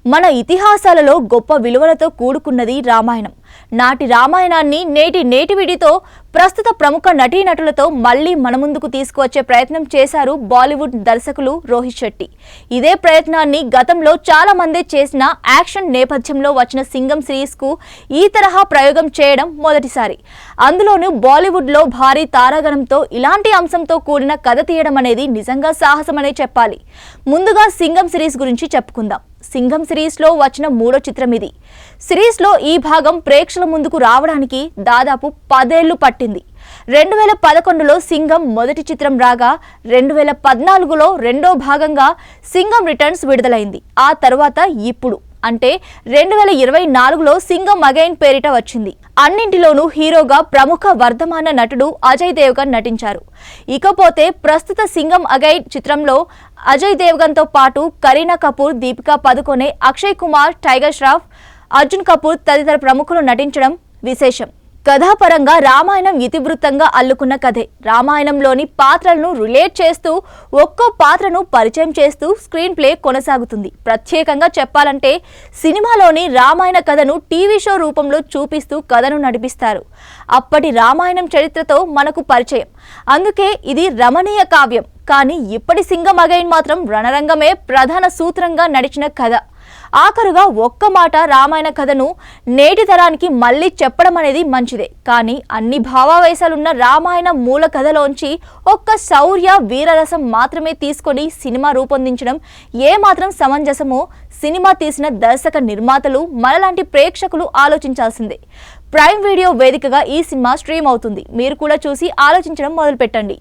మన ఇతిహాసాలలో గొప్ప విలువలతో కూడుకున్నది రామాయణం. నాటి రామాయణాన్ని నేటివిడితో ప్రస్తుత ప్రముఖ నటీనటులతో మళ్ళీ మన ముందుకు తీసుకువచ్చే ప్రయత్నం చేశారు బాలీవుడ్ దర్శకులు రోహిత్ శెట్టి. ఇదే ప్రయత్నాన్ని గతంలో చాలా మంది చేసిన యాక్షన్ నేపథ్యంలో వచ్చిన సింగం సిరీస్ కు ఈ తరహా ప్రయోగం చేయడం మొదటిసారి. అందులోనూ బాలీవుడ్ లో భారీ తారాగణంతో ఇలాంటి అంశంతో కూడిన కథ తీయడం అనేది నిజంగా సాహసమనే చెప్పాలి. ముందుగా సింగం సిరీస్ గురించి చెప్పుకుందాం. సింగం సిరీస్ లో వచ్చిన మూడో చిత్రం ఇది. సిరీస్ లో ఈ భాగం ప్రేక్షకుల ముందుకు రావడానికి దాదాపు 10 ఏళ్లు పట్టింది. 2011లో సింగం మొదటి చిత్రం రాగా 2014లో రెండో భాగంగా సింగం రిటర్న్స్ విడుదలైంది. ఆ తర్వాత ఇప్పుడు అంటే 2024లో సింగం అగైన్ పేరిట వచ్చింది. అన్నింటిలోనూ హీరోగా ప్రముఖ వర్ధమాన నటుడు అజయ్ దేవగన్ నటించారు. ఇకపోతే ప్రస్తుత సింగం అగైన్ చిత్రంలో అజయ్ దేవగన్ తో పాటు కరీనా కపూర్, దీపికా పదుకొనే, అక్షయ్ కుమార్, టైగర్ ష్రాఫ్, అర్జున్ కపూర్ తదితర ప్రముఖులు నటించడం విశేషం. కథాపరంగా రామాయణం ఇతివృత్తంగా అల్లుకున్న కథే. రామాయణంలోని పాత్రలను రిలేట్ చేస్తూ ఒక్కో పాత్రను పరిచయం చేస్తూ స్క్రీన్ ప్లే కొనసాగుతుంది. ప్రత్యేకంగా చెప్పాలంటే సినిమాలోని రామాయణ కథను టీవీ షో రూపంలో చూపిస్తూ కథను నడిపిస్తారు. అప్పటి రామాయణం చరిత్రతో మనకు పరిచయం. అందుకే ఇది రమణీయ కావ్యం. కానీ ఇప్పటి సింగం అగైన్ మాత్రం రణరంగమే ప్రధాన సూత్రంగా నడిచిన కథ. ఆఖరుగా ఒక్క మాట రామాయణ కథను నేటి తరానికి మళ్ళీ చెప్పడం అనేది మంచిదే. కానీ అన్ని భావావేశాలున్న రామాయణ మూల కథలోంచి ఒక్క శౌర్య వీరరసం మాత్రమే తీసుకొని సినిమా రూపొందించడం ఏమాత్రం సమంజసమో సినిమా తీసిన దర్శక నిర్మాతలు మనలాంటి ప్రేక్షకులు ఆలోచించాల్సిందే. ప్రైమ్ వీడియో వేదికగా ఈ సినిమా స్ట్రీమ్ అవుతుంది. మీరు కూడా చూసి ఆలోచించడం మొదలుపెట్టండి.